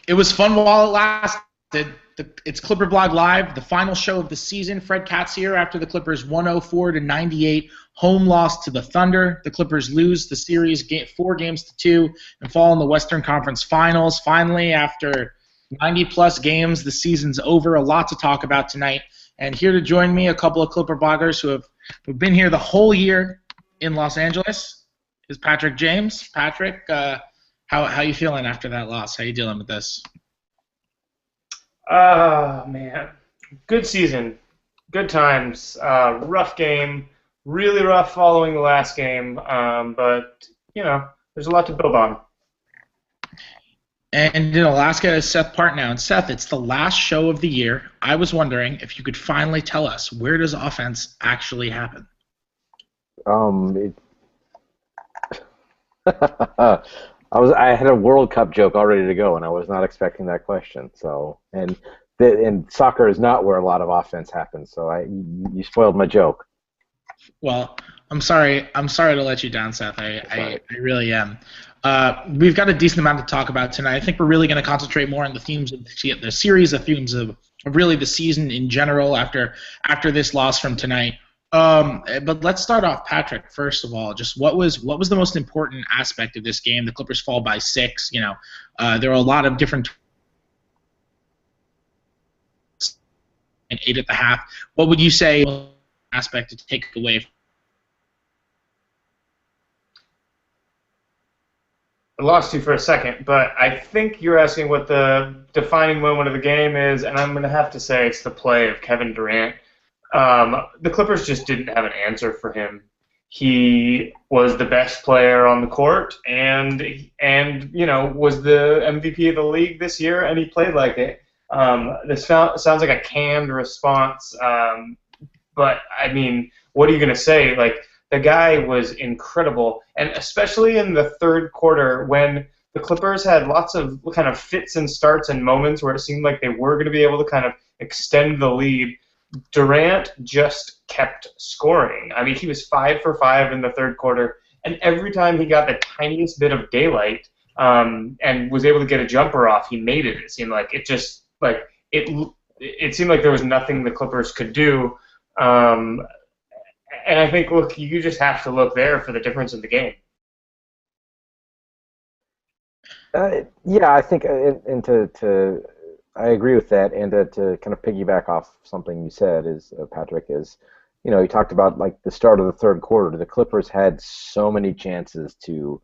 It was fun while it lasted. It's ClipperBlog Live, the final show of the season. Fred Katz here after the Clippers 104-98 home loss to the Thunder. The Clippers lose the series 4-2 and fall in the Western Conference Finals. Finally, after 90-plus games, the season's over. A lot to talk about tonight. And here to join me, a couple of Clipper bloggers who've been here the whole year in Los Angeles is Patrick James. Patrick, how you feeling after that loss? How you dealing with this? Man. Good season. Good times. Rough game. Really rough following the last game. But, there's a lot to build on. And in Alaska is Seth Partnow. And Seth, it's the last show of the year. I was wondering if you could finally tell us, where does offense actually happen? I had a World Cup joke all ready to go, and I was not expecting that question. So, and soccer is not where a lot of offense happens. So you spoiled my joke. Well, I'm sorry to let you down, Seth. I really am. We've got a decent amount to talk about tonight. I think we're really going to concentrate more on the themes of the series, the themes of really the season in general after this loss from tonight. But let's start off, Patrick. First of all, just what was the most important aspect of this game? The Clippers fall by 6. There were a lot of different and 8 at the half. What would you say aspect to take away? I lost you for a second, but I think you're asking what the defining moment of the game is, and I'm going to have to say it's the play of Kevin Durant. The Clippers just didn't have an answer for him. He was the best player on the court, and was the MVP of the league this year, and he played like it. This sounds like a canned response, but I mean, what are you going to say? Like, the guy was incredible, and especially in the third quarter when the Clippers had lots of kind of fits and starts and moments where it seemed like they were going to be able to kind of extend the lead. Durant just kept scoring. I mean, he was 5 for 5 in the third quarter, and every time he got the tiniest bit of daylight and was able to get a jumper off, he made it. It seemed like it seemed like there was nothing the Clippers could do. And I think, look, you just have to look there for the difference in the game. Yeah, I think, I agree with that, and to kind of piggyback off something you said Patrick, you talked about like the start of the third quarter. The Clippers had so many chances to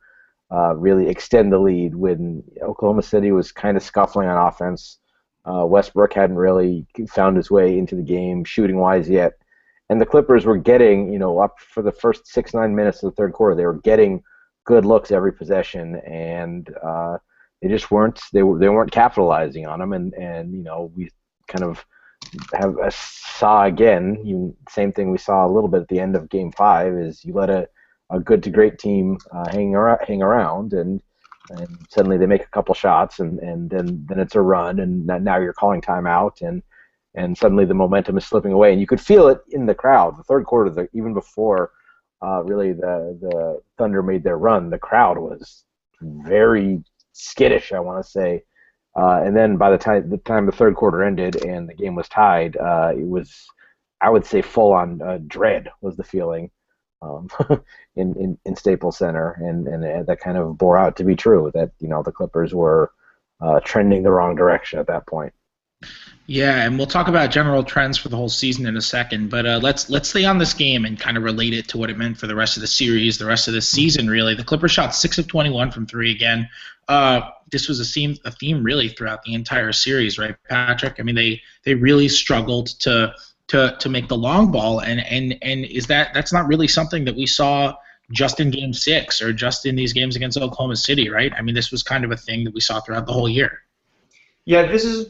really extend the lead when Oklahoma City was kind of scuffling on offense. Westbrook hadn't really found his way into the game shooting-wise yet. And the Clippers were getting, up for the first 6-9 minutes of the third quarter, they were getting good looks every possession, and they just weren't capitalizing on them. And we kind of saw again, same thing we saw a little bit at the end of Game 5, is you let a good to great team hang around, and suddenly they make a couple shots, and then it's a run, and now you're calling timeout, and suddenly the momentum is slipping away, and you could feel it in the crowd. The third quarter, even before really the Thunder made their run, the crowd was very skittish, I want to say. And then by the time the third quarter ended and the game was tied, it was, I would say, full-on dread was the feeling in Staples Center, and that kind of bore out to be true, that the Clippers were trending the wrong direction at that point. Yeah, and we'll talk about general trends for the whole season in a second, but let's stay on this game and kind of relate it to what it meant for the rest of the series, the rest of the season, really. The Clippers shot 6 of 21 from 3 again. This was a theme really throughout the entire series, right, Patrick? I mean, they really struggled to make the long ball, and is that's not really something that we saw just in Game 6 or just in these games against Oklahoma City, right? I mean, this was kind of a thing that we saw throughout the whole year. Yeah, this is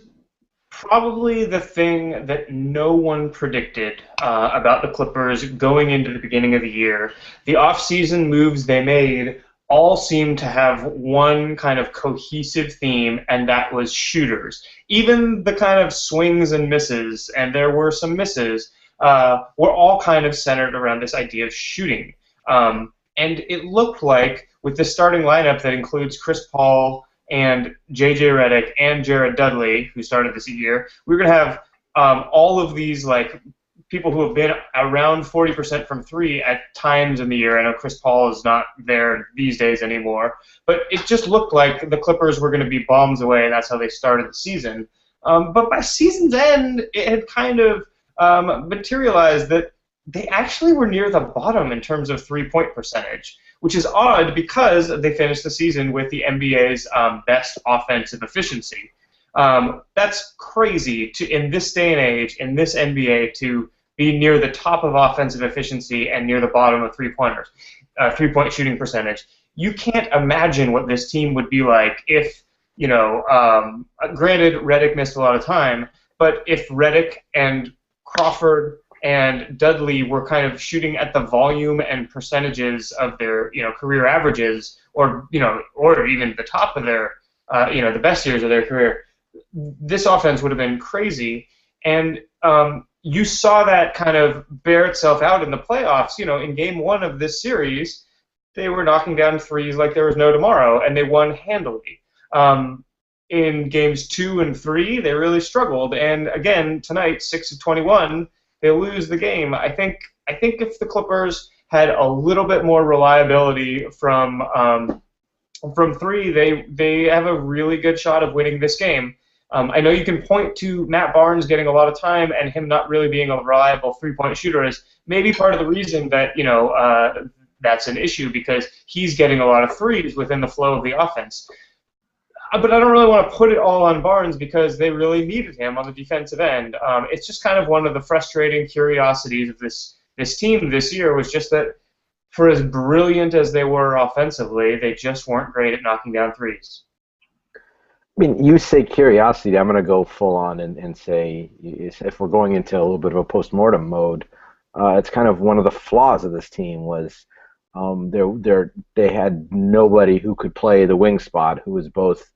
probably the thing that no one predicted about the Clippers going into the beginning of the year. The off-season moves they made all seemed to have one kind of cohesive theme, and that was shooters. Even the kind of swings and misses, and there were some misses, were all kind of centered around this idea of shooting. And it looked like, with the starting lineup that includes Chris Paul and J.J. Redick and Jared Dudley, who started this year, we were going to have all of these like people who have been around 40% from three at times in the year. I know Chris Paul is not there these days anymore, but it just looked like the Clippers were going to be bombs away, and that's how they started the season. But by season's end, it had kind of materialized that they actually were near the bottom in terms of three-point percentage, which is odd because they finished the season with the NBA's best offensive efficiency. That's crazy in this day and age, in this NBA, to be near the top of offensive efficiency and near the bottom of three-point shooting percentage. You can't imagine what this team would be like if, granted, Redick missed a lot of time, but if Redick and Crawford and Dudley were kind of shooting at the volume and percentages of their, career averages, or even the top of their, the best years of their career, this offense would have been crazy. And you saw that kind of bear itself out in the playoffs. In game one of this series, they were knocking down threes like there was no tomorrow, and they won handily. In games 2 and 3, they really struggled. And again, tonight, 6 of 21, they lose the game. I think if the Clippers had a little bit more reliability from three, they have a really good shot of winning this game. I know you can point to Matt Barnes getting a lot of time and him not really being a reliable three-point shooter as maybe part of the reason that that's an issue, because he's getting a lot of threes within the flow of the offense. But I don't really want to put it all on Barnes because they really needed him on the defensive end. It's just kind of one of the frustrating curiosities of this team this year, was just that for as brilliant as they were offensively, they just weren't great at knocking down threes. I mean, you say curiosity. I'm going to go full on and say, if we're going into a little bit of a postmortem mode, it's kind of one of the flaws of this team was they had nobody who could play the wing spot, who was both,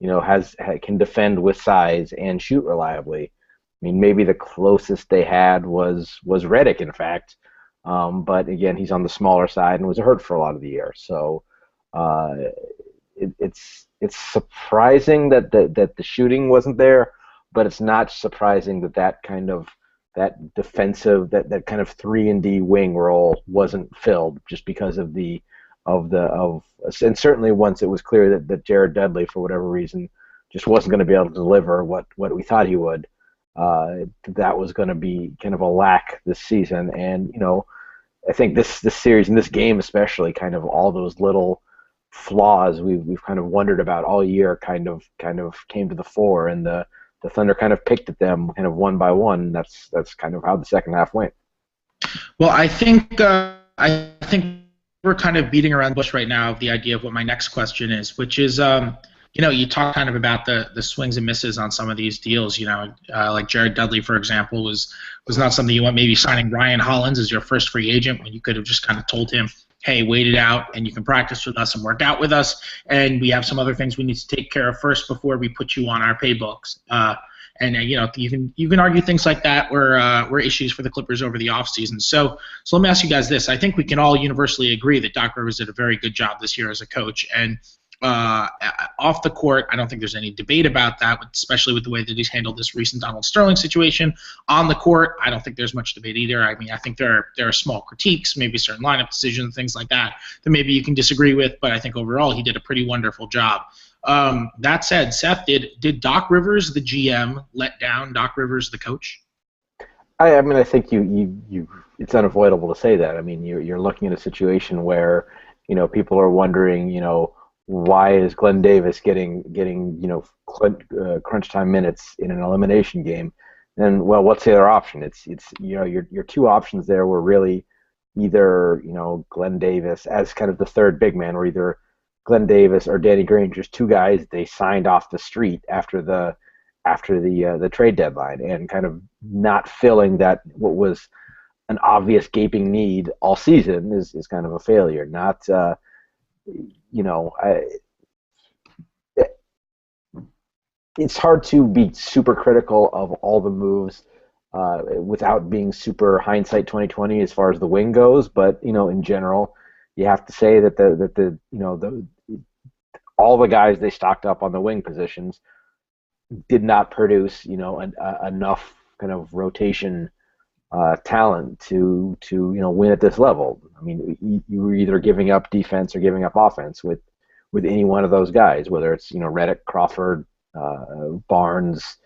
can defend with size and shoot reliably. I mean, maybe the closest they had was Redick, in fact, but again, he's on the smaller side and was hurt for a lot of the year. So it's surprising that the shooting wasn't there, but it's not surprising that kind of defensive, that kind of 3-and-D wing role wasn't filled, just because of and certainly once it was clear that Jared Dudley, for whatever reason, just wasn't going to be able to deliver what we thought he would. That was going to be kind of a lack this season, and I think this series and this game especially, kind of all those little flaws we've kind of wondered about all year kind of came to the fore, and the Thunder kind of picked at them kind of one by one. That's kind of how the second half went. Well, I think we're kind of beating around the bush right now of the idea of what my next question is, which is, you talk kind of about the swings and misses on some of these deals. Like Jared Dudley, for example, was not something you want. Maybe signing Ryan Hollins as your first free agent, when you could have just kind of told him, hey, wait it out, and you can practice with us and work out with us, and we have some other things we need to take care of first before we put you on our pay books. You can argue things like that were issues for the Clippers over the offseason. So let me ask you guys this. I think we can all universally agree that Doc Rivers did a very good job this year as a coach, and off the court, I don't think there's any debate about that, especially with the way that he's handled this recent Donald Sterling situation. On the court, I don't think there's much debate either. I mean, I think there are small critiques, maybe certain lineup decisions, things like that maybe you can disagree with, but I think overall he did a pretty wonderful job. That said, Seth, did Doc Rivers, the GM, let down Doc Rivers, the coach? I mean, I think you it's unavoidable to say that. I mean, you're looking at a situation where people are wondering, why is Glenn Davis getting crunch time minutes in an elimination game? And well, what's the other option? It's your two options there were really either Glenn Davis as kind of the third big man, or either Glenn Davis or Danny Green, just two guys they signed off the street after the trade deadline, and kind of not filling that what was an obvious gaping need all season is kind of a failure. Not it's hard to be super critical of all the moves without being super hindsight 2020 as far as the wing goes, but in general, you have to say that the all the guys they stocked up on the wing positions did not produce, enough kind of rotation talent to win at this level. I mean, you were either giving up defense or giving up offense with any one of those guys, whether it's Reddick, Crawford, Barnes,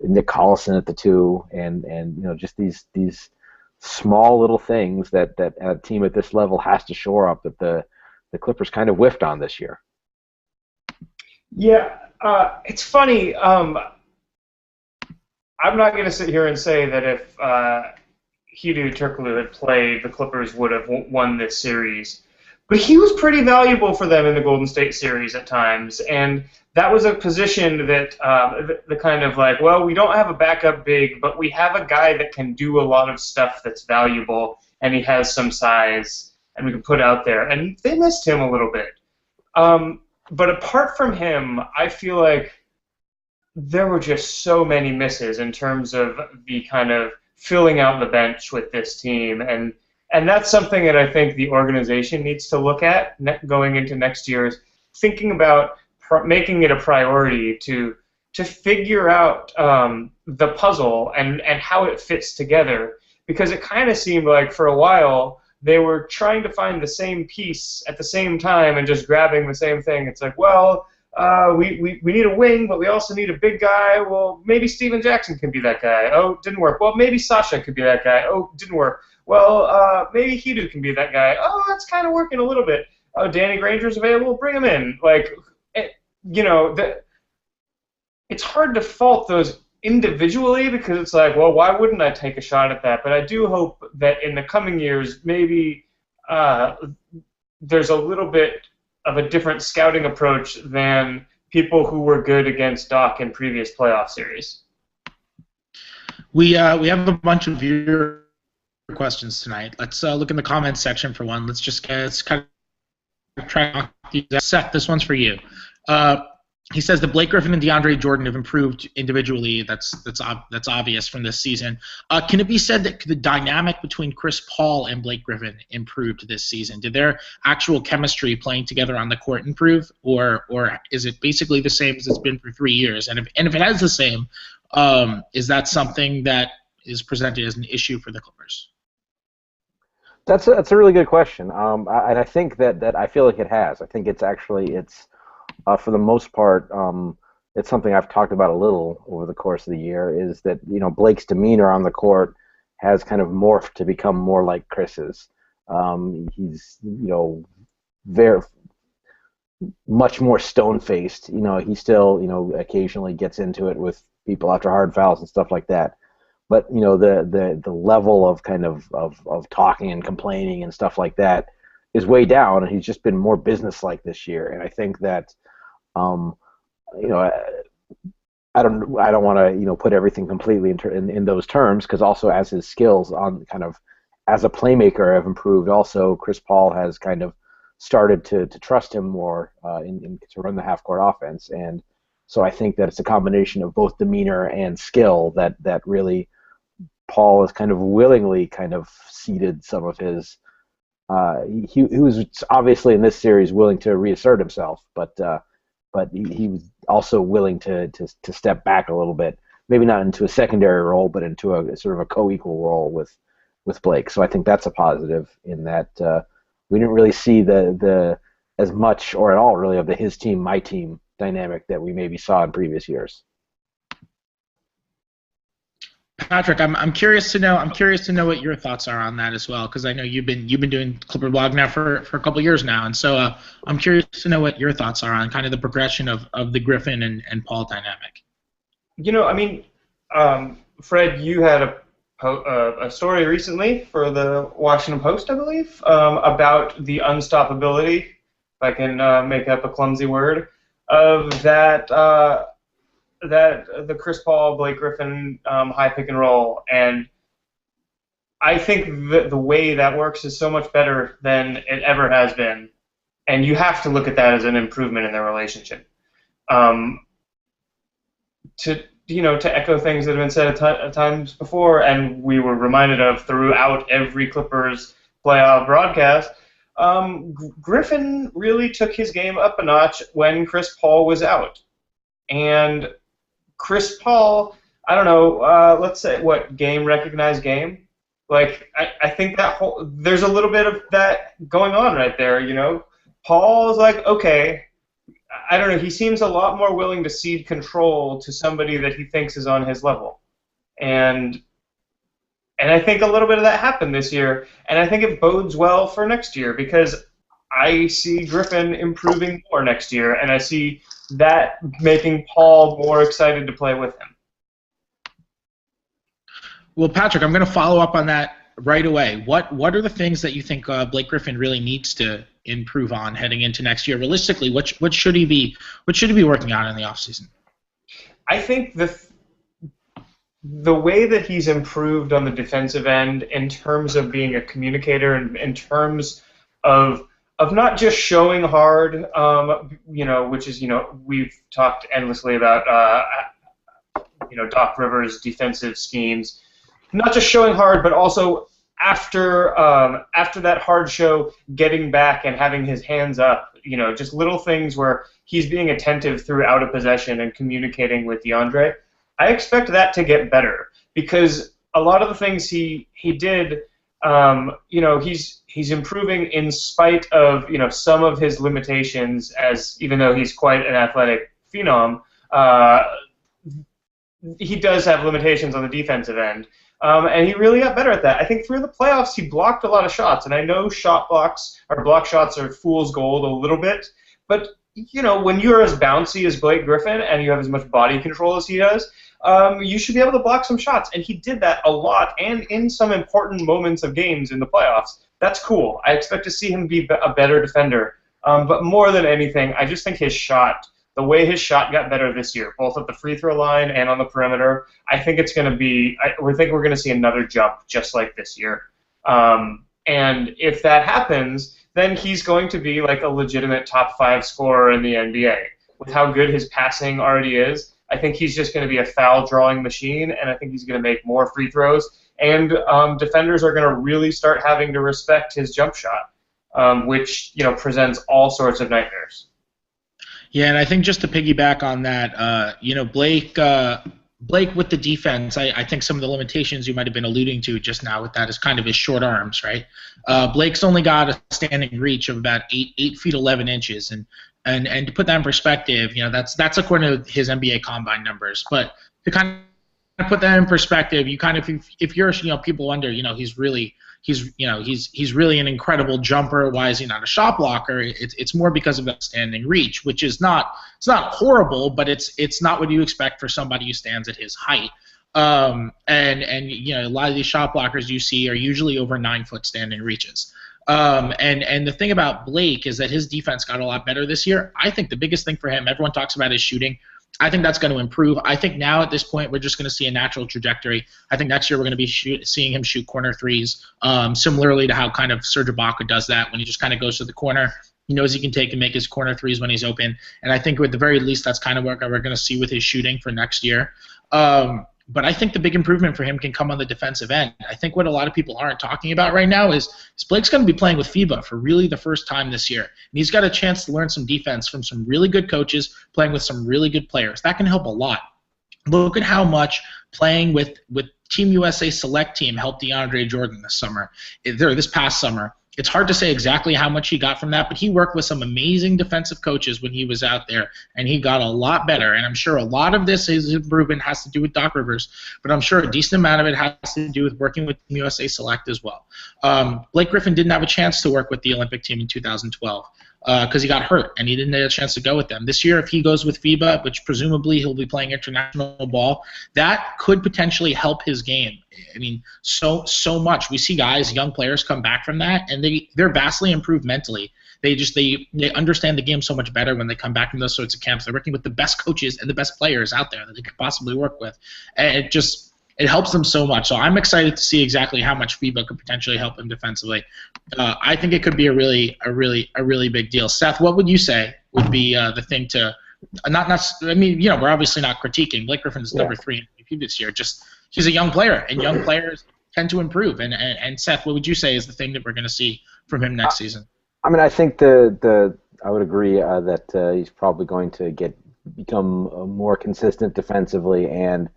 Nick Collison at the 2, and just these small little things that a team at this level has to shore up that the Clippers kind of whiffed on this year. Yeah, it's funny. I'm not going to sit here and say that if Hedo Turkoglu had played, the Clippers would have won this series. But he was pretty valuable for them in the Golden State series at times, and that was a position that the kind of like, well, we don't have a backup big, but we have a guy that can do a lot of stuff that's valuable, and he has some size, and we can put out there. And they missed him a little bit. But apart from him, I feel like there were just so many misses in terms of the kind of filling out the bench with this team, and that's something that I think the organization needs to look at going into next year, is thinking about making it a priority to figure out the puzzle and how it fits together, because it kind of seemed like for a while they were trying to find the same piece at the same time and just grabbing the same thing. It's like, well, we need a wing, but we also need a big guy. Well, maybe Steven Jackson can be that guy. Oh, didn't work. Well, maybe Sasha could be that guy. Oh, didn't work. Well, maybe Hedo can be that guy. Oh, that's kind of working a little bit. Oh, Danny Granger's available. Bring him in. It's hard to fault those individually, because it's like, well, why wouldn't I take a shot at that? But I do hope that in the coming years, maybe there's a little bit of a different scouting approach than people who were good against Doc in previous playoff series. We have a bunch of viewer questions tonight. Let's look in the comments section for one. Let's kind of try to Seth, this one's for you. He says that Blake Griffin and DeAndre Jordan have improved individually. That's obvious from this season. Can it be said that the dynamic between Chris Paul and Blake Griffin improved this season? Did their actual chemistry playing together on the court improve, or is it basically the same as it's been for 3 years? And if it has the same, is that something that is presented as an issue for the Clippers? That's a really good question, and I think that I feel like it has. I think it's for the most part, it's something I've talked about a little over the course of the year, is that Blake's demeanor on the court has kind of morphed to become more like Chris's. He's very much more stone-faced. He still occasionally gets into it with people after hard fouls and stuff like that. But the level of kind of talking and complaining and stuff like that is way down, and he's just been more businesslike this year. And I think that I don't want to put everything completely in those terms, because also as his skills on kind of as a playmaker have improved, also Chris Paul has kind of started to trust him more to run the half-court offense. And so I think that it's a combination of both demeanor and skill that really Paul has kind of willingly kind of ceded some of his. He was obviously in this series willing to reassert himself, but he was also willing to step back a little bit, maybe not into a secondary role, but into a sort of a co-equal role with Blake. So I think that's a positive in that we didn't really see the as much or at all really of the his team, my team dynamic that we maybe saw in previous years. Patrick, I'm curious to know what your thoughts are on that as well, because I know you've been doing ClipperBlog now for a couple years now, and so I'm curious to know what your thoughts are on kind of the progression of the Griffin and Paul dynamic. Fred, you had a story recently for the Washington Post, I believe, about the unstoppability, if I can make up a clumsy word, of that the Chris Paul, Blake Griffin high pick and roll. And I think that the way that works is so much better than it ever has been. And you have to look at that as an improvement in their relationship. To echo things that have been said at times before, and we were reminded of throughout every Clippers playoff broadcast, Griffin really took his game up a notch when Chris Paul was out. And Chris Paul, I don't know, let's say, what, game recognized game? Like, I think there's a little bit of that going on right there, you know? Paul's like, okay, I don't know, he seems a lot more willing to cede control to somebody that he thinks is on his level. And I think a little bit of that happened this year, and I think it bodes well for next year because I see Griffin improving more next year, and I see that making Paul more excited to play with him. Well, Patrick, I'm going to follow up on that right away. What are the things that you think Blake Griffin really needs to improve on heading into next year? Realistically, what should he be working on in the offseason? I think the way that he's improved on the defensive end in terms of being a communicator and in terms of not just showing hard, you know, which is, you know, we've talked endlessly about, you know, Doc Rivers' defensive schemes, not just showing hard, but also after that hard show, getting back and having his hands up, you know, just little things where he's being attentive throughout a possession and communicating with DeAndre. I expect that to get better because a lot of the things he did, you know, he's improving in spite of, you know, some of his limitations. As even though he's quite an athletic phenom, he does have limitations on the defensive end, and he really got better at that. I think through the playoffs he blocked a lot of shots, and I know block shots are fool's gold a little bit, but you know, when you're as bouncy as Blake Griffin and you have as much body control as he does, you should be able to block some shots, and he did that a lot, and in some important moments of games in the playoffs. That's cool. I expect to see him be a better defender, but more than anything, I just think his shot, the way his shot got better this year, both at the free throw line and on the perimeter, I think it's going to be, we're going to see another jump just like this year. And if that happens, then he's going to be like a legitimate top 5 scorer in the NBA. With how good his passing already is, I think he's just going to be a foul drawing machine, and I think he's going to make more free throws. And defenders are going to really start having to respect his jump shot, which, you know, presents all sorts of nightmares. Yeah, and I think just to piggyback on that, you know, Blake with the defense, I think some of the limitations you might have been alluding to just now with that is kind of his short arms, right? Blake's only got a standing reach of about 8 feet 11 inches, and to put that in perspective, you know, that's according to his NBA Combine numbers. But to kind of put that in perspective, you kind of, if you're, you know, people wonder, you know, he's really an incredible jumper. Why is he not a shot blocker? It's more because of that standing reach, which is not horrible, but it's not what you expect for somebody who stands at his height. And you know, a lot of these shot blockers you see are usually over 9-foot standing reaches. And the thing about Blake is that his defense got a lot better this year. I think the biggest thing for him, everyone talks about his shooting. I think that's going to improve. I think now at this point we're just going to see a natural trajectory. I think next year we're going to be seeing him shoot corner threes, similarly to how kind of Serge Ibaka does that when he just kind of goes to the corner. He knows he can take and make his corner threes when he's open. And I think at the very least that's kind of what we're going to see with his shooting for next year. But I think the big improvement for him can come on the defensive end. I think what a lot of people aren't talking about right now is Blake's going to be playing with FIBA for really the first time this year. And he's got a chance to learn some defense from some really good coaches playing with some really good players. That can help a lot. Look at how much playing with Team USA Select Team helped DeAndre Jordan this past summer. It's hard to say exactly how much he got from that, but he worked with some amazing defensive coaches when he was out there, and he got a lot better. And I'm sure a lot of his improvement has to do with Doc Rivers, but I'm sure a decent amount of it has to do with working with Team USA Select as well. Blake Griffin didn't have a chance to work with the Olympic team in 2012 because he got hurt, and he didn't have a chance to go with them. This year, if he goes with FIBA, which presumably he'll be playing international ball, that could potentially help his game. I mean, so much. We see guys, young players, come back from that, and they're vastly improved mentally. They understand the game so much better when they come back from those sorts of camps. They're working with the best coaches and the best players out there that they could possibly work with, and it helps them so much. So I'm excited to see exactly how much FIBA could potentially help him defensively. I think it could be a really big deal. Seth, what would you say would be the thing to I mean, you know, we're obviously not critiquing. Blake Griffin's number 3 in MVP this year. Just he's a young player, and young players tend to improve. And Seth, what would you say is the thing that we're going to see from him next season? I mean, I think I would agree that he's probably going to become more consistent defensively and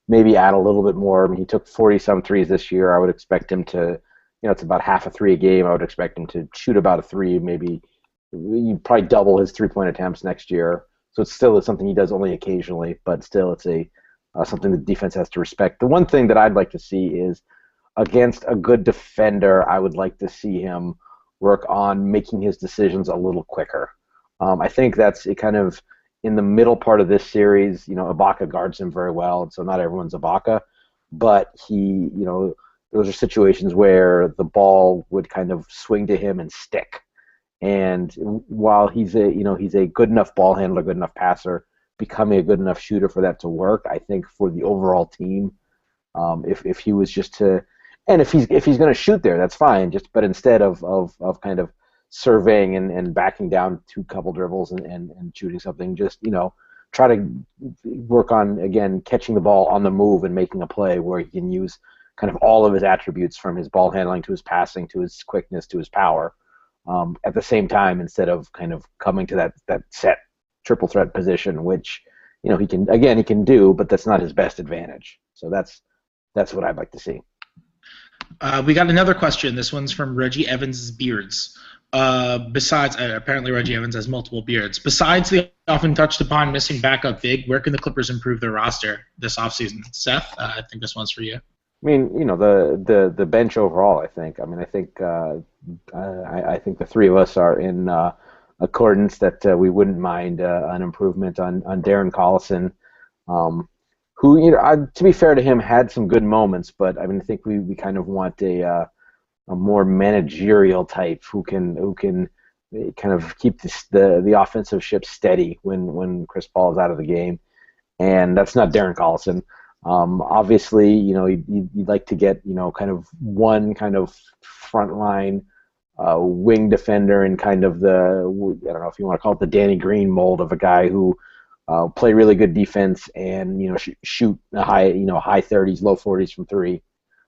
maybe add a little bit more. I mean, he took 40-some threes this year. I would expect him to, it's about half a three a game. I would expect him to shoot about a three, maybe you'd probably double his three-point attempts next year. So it's still something he does only occasionally, but still it's something the defense has to respect. The one thing that I'd like to see is against a good defender, I would like to see him work on making his decisions a little quicker. I think that's kind of in the middle part of this series. Ibaka guards him very well, and so not everyone's Ibaka, but those are situations where the ball would kind of swing to him and stick. And while he's a good enough ball handler, good enough passer, becoming a good enough shooter for that to work, I think for the overall team, if he was just to, and if he's going to shoot there, that's fine. But instead of kind of surveying and backing down two couple dribbles and shooting something, just try to work on again catching the ball on the move and making a play where he can use kind of all of his attributes from his ball handling to his passing to his quickness to his power. At the same time, instead of kind of coming to that set triple threat position, which he can do, but that's not his best advantage. So that's what I'd like to see. We got another question. This one's from Reggie Evans' beards. Besides, apparently Reggie Evans has multiple beards. Besides the often touched upon missing backup big, where can the Clippers improve their roster this offseason? Seth, I think this one's for you. I mean, the bench overall. I think I think the three of us are in accordance that we wouldn't mind an improvement on Darren Collison, who to be fair to him had some good moments, but I mean I think we kind of want a more managerial type who can kind of keep the offensive ship steady when Chris Paul is out of the game, and that's not Darren Collison. Obviously, you'd like to get, kind of one kind of frontline wing defender and kind of I don't know if you want to call it the Danny Green mold of a guy who play really good defense and, shoot a high 30s, low 40s from three.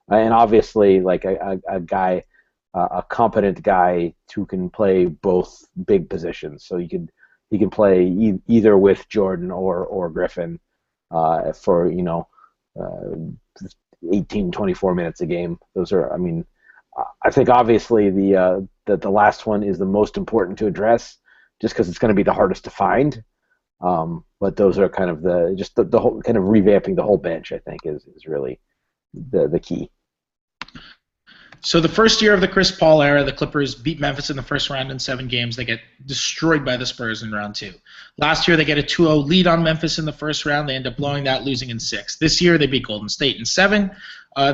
And obviously, like a guy, a competent guy who can play both big positions. So he can play either with Jordan or Griffin for, 18, 24 minutes a game. Those are, I mean, I think obviously the last one is the most important to address, just because it's going to be the hardest to find. But those are kind of the whole kind of revamping the whole bench. I think is really the key. So the first year of the Chris Paul era, the Clippers beat Memphis in the first round in 7 games. They get destroyed by the Spurs in round 2. Last year, they get a 2-0 lead on Memphis in the first round. They end up blowing that, losing in 6. This year, they beat Golden State in 7.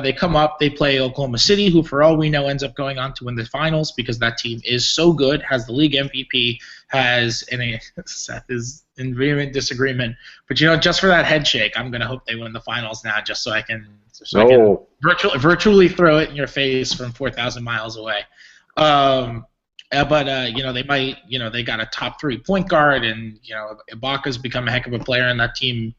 They come up, they play Oklahoma City, who for all we know ends up going on to win the finals because that team is so good, has the league MVP, Seth is in vehement disagreement, but just for that head shake, I'm going to hope they win the finals now just so I can virtually throw it in your face from 4,000 miles away. But they might, they got a top 3 point guard, and Ibaka's become a heck of a player, and that team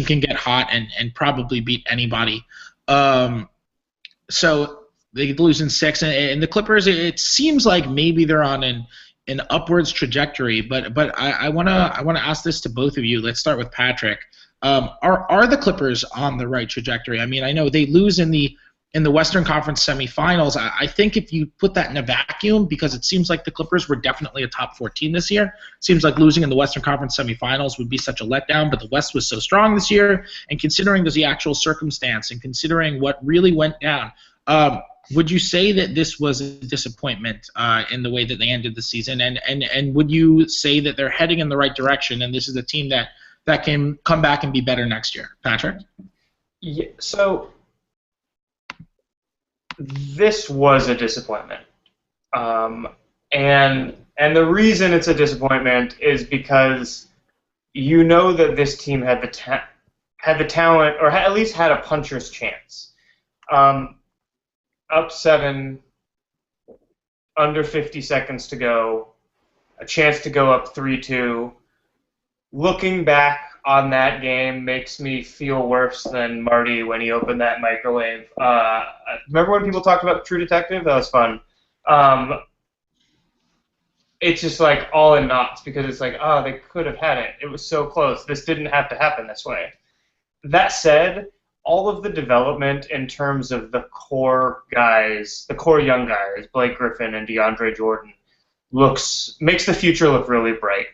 can get hot and probably beat anybody. So they lose in 6, and the Clippers, it seems like maybe they're on an upwards trajectory, but I want to ask this to both of you. Let's start with Patrick. Are the Clippers on the right trajectory? I mean, I know they lose in the Western Conference semifinals. I think if you put that in a vacuum, because it seems like the Clippers were definitely a top 4 team this year. It seems like losing in the Western Conference semifinals would be such a letdown, but the West was so strong this year, and considering the actual circumstance and considering what really went down, would you say that this was a disappointment in the way that they ended the season? And would you say that they're heading in the right direction and this is a team that can come back and be better next year? Patrick? Yeah, so this was a disappointment. And the reason it's a disappointment is because that this team had the talent, or at least had a puncher's chance. Up 7, under 50 seconds to go, a chance to go up 3-2. Looking back on that game makes me feel worse than Marty when he opened that microwave. Remember when people talked about True Detective? That was fun. it's just like all in knots because it's like, oh, they could have had it. It was so close. This didn't have to happen this way. That said, all of the development in terms of the core guys, the core young guys, Blake Griffin and DeAndre Jordan, makes the future look really bright.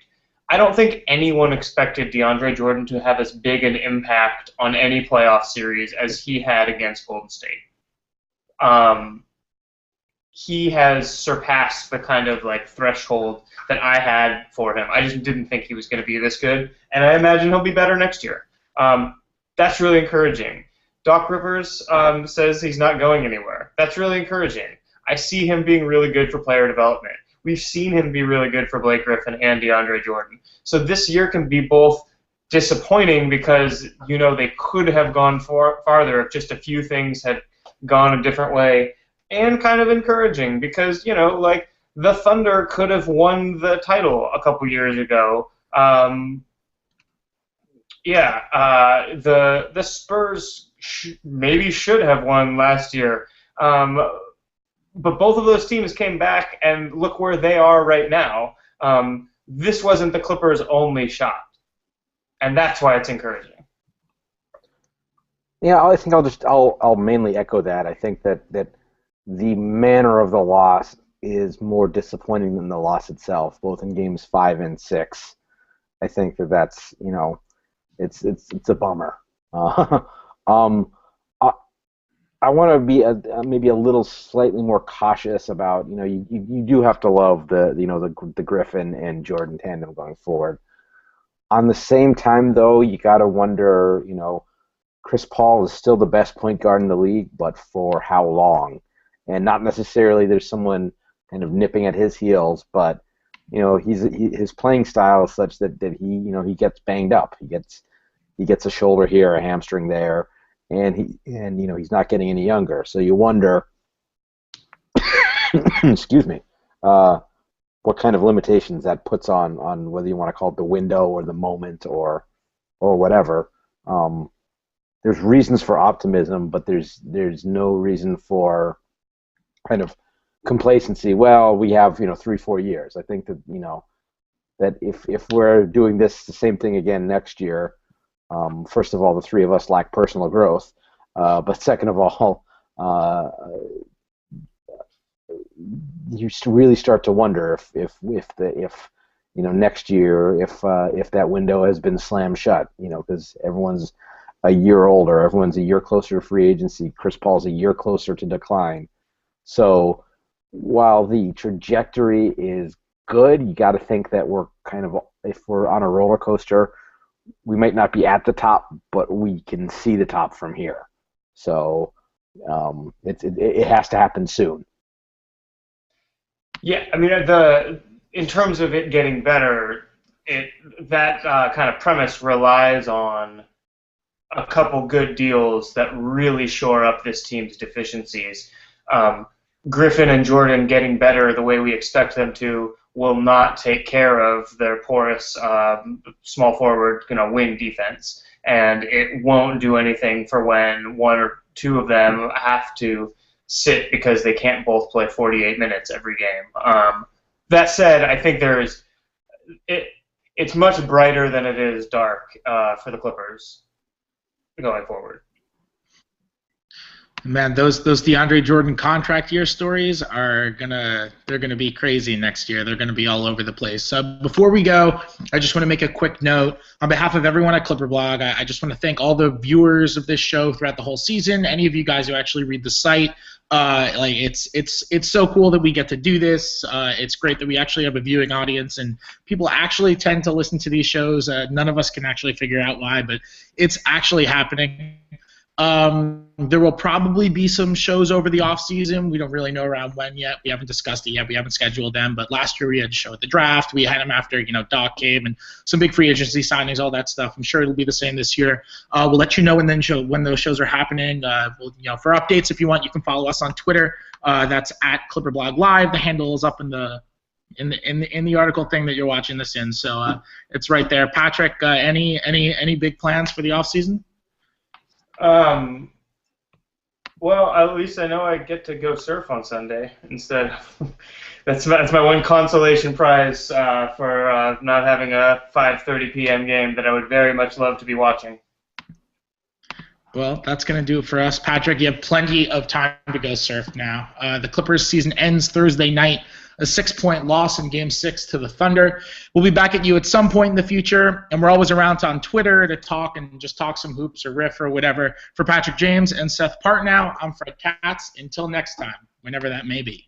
I don't think anyone expected DeAndre Jordan to have as big an impact on any playoff series as he had against Golden State. He has surpassed the kind of like threshold that I had for him. I just didn't think he was going to be this good, and I imagine he'll be better next year. That's really encouraging. Doc Rivers says he's not going anywhere. That's really encouraging. I see him being really good for player development. We've seen him be really good for Blake Griffin and DeAndre Jordan. So this year can be both disappointing because, you know, they could have gone farther if just a few things had gone a different way, and kind of encouraging because, you know, like the Thunder could have won the title a couple years ago. The Spurs maybe should have won last year. But both of those teams came back, and look where they are right now. This wasn't the Clippers' only shot, and that's why it's encouraging. Yeah, I think I'll mainly echo that. I think that the manner of the loss is more disappointing than the loss itself, both in games 5 and 6. I think that's, you know, it's a bummer. I want to be maybe a little slightly more cautious about, you know, you do have to love the Griffin and Jordan tandem going forward. On the same time, though, you got to wonder, you know, Chris Paul is still the best point guard in the league, but for how long? And not necessarily there's someone kind of nipping at his heels, but, you know, his playing style is such that he, you know, he gets banged up. He gets a shoulder here, a hamstring there, and you know, he's not getting any younger. So you wonder, excuse me, what kind of limitations that puts on whether you want to call it the window or the moment or whatever. There's reasons for optimism, but there's no reason for kind of complacency. Well, we have, you know, 3-4 years. I think that, you know, that if we're doing the same thing again next year, first of all, the three of us lack personal growth, but second of all, you really start to wonder if you know, next year if that window has been slammed shut, you know, because everyone's a year older, everyone's a year closer to free agency. Chris Paul's a year closer to decline. So while the trajectory is good, you got to think that we're kind of, if we're on a roller coaster, we might not be at the top, but we can see the top from here. So it has to happen soon. Yeah, I mean, in terms of it getting better, that kind of premise relies on a couple good deals that really shore up this team's deficiencies. Griffin and Jordan getting better the way we expect them to will not take care of their porous small forward, you know, wing defense, and it won't do anything for when one or two of them have to sit because they can't both play 48 minutes every game. That said, I think it's much brighter than it is dark for the Clippers going forward. Man, those DeAndre Jordan contract year stories they're gonna be crazy next year. They're gonna be all over the place. So before we go, I just want to make a quick note on behalf of everyone at ClipperBlog. I just want to thank all the viewers of this show throughout the whole season. Any of you guys who actually read the site, it's so cool that we get to do this. It's great that we actually have a viewing audience and people actually tend to listen to these shows. None of us can actually figure out why, but it's actually happening. There will probably be some shows over the off season. We don't really know around when yet. We haven't discussed it yet. We haven't scheduled them. But last year we had a show at the draft. We had them after, you know, Doc came and some big free agency signings, all that stuff. I'm sure it'll be the same this year. We'll let you know when those shows are happening. For updates, if you want, you can follow us on Twitter. That's at ClipperBlog Live. The handle is up in the article thing that you're watching this in. So it's right there. Patrick, any big plans for the off season? Well, at least I know I get to go surf on Sunday instead. That's my one consolation prize for not having a 5:30 p.m. game that I would very much love to be watching. Well, that's going to do it for us. Patrick, you have plenty of time to go surf now. The Clippers season ends Thursday night, a 6-point loss in Game 6 to the Thunder. We'll be back at you at some point in the future, and we're always around on Twitter to talk and just talk some hoops or riff or whatever. For Patrick James and Seth Partnow, I'm Fred Katz. Until next time, whenever that may be.